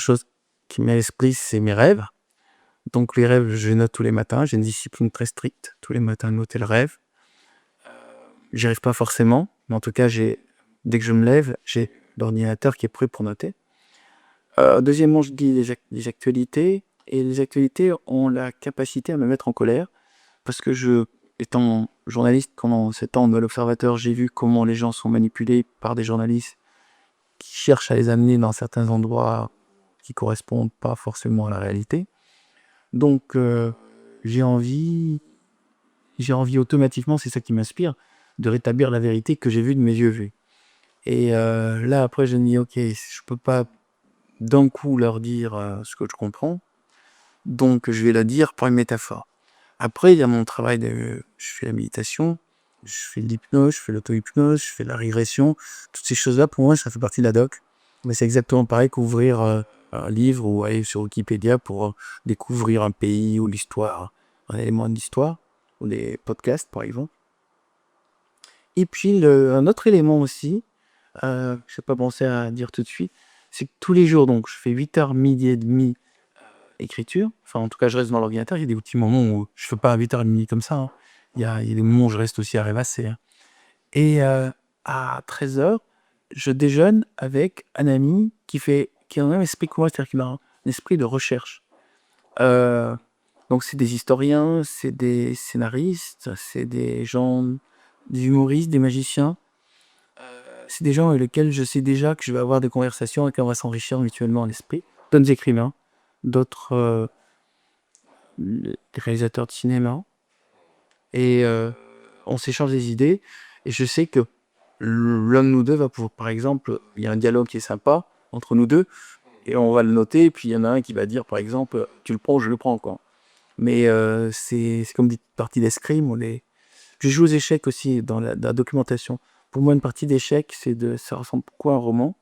chose qui me met à l'esprit, c'est mes rêves. Donc les rêves, je les note tous les matins. J'ai une discipline très stricte. Tous les matins, noter le rêve. J'y arrive pas forcément, mais en tout cas, dès que je me lève, j'ai l'ordinateur qui est prêt pour noter. Deuxièmement, je lis les actualités. Et les actualités ont la capacité à me mettre en colère. Parce que étant journaliste pendant 7 ans de l'Observateur, j'ai vu comment les gens sont manipulés par des journalistes qui cherchent à les amener dans certains endroits qui correspondent pas forcément à la réalité. Donc, j'ai envie automatiquement, c'est ça qui m'inspire, de rétablir la vérité que j'ai vue de mes yeux vus. Et là, après, je me dis, ok, je peux pas d'un coup leur dire ce que je comprends, donc je vais la dire par une métaphore. Après, il y a mon travail je fais la méditation, je fais de l'hypnose, je fais l'auto-hypnose, je fais de la régression. Toutes ces choses-là, pour moi, ça fait partie de la doc. Mais c'est exactement pareil qu'ouvrir un livre ou aller sur Wikipédia pour découvrir un pays ou l'histoire, un élément de l'histoire, ou des podcasts, par exemple. Et puis, un autre élément aussi, je n'ai pas pensé à dire tout de suite, c'est que tous les jours, donc, je fais 8h, midi et demi écriture. Enfin, en tout cas, je reste dans l'ordinateur. Il y a des petits moments où je ne fais pas à 8h30 comme ça. Hein. Il y a des moments où je reste aussi à rêvasser. Hein. Et à 13h, je déjeune avec un ami qui a le même esprit que moi, c'est-à-dire qu'il a un esprit de recherche. Donc, c'est des historiens, c'est des scénaristes, c'est des humoristes, des magiciens. C'est des gens avec lesquels je sais déjà que je vais avoir des conversations et qu'on va s'enrichir mutuellement en esprit. D'autres écrivains, d'autres des réalisateurs de cinéma. Et on s'échange des idées. Et je sais que l'un de nous deux va pouvoir, par exemple, il y a un dialogue qui est sympa entre nous deux, et on va le noter, et puis il y en a un qui va dire, par exemple, tu le prends ou je le prends, quoi. Mais c'est comme des parties d'escrime. Je joue aux échecs aussi dans la documentation. Pour moi, une partie d'échecs, ça ressemble beaucoup à un roman.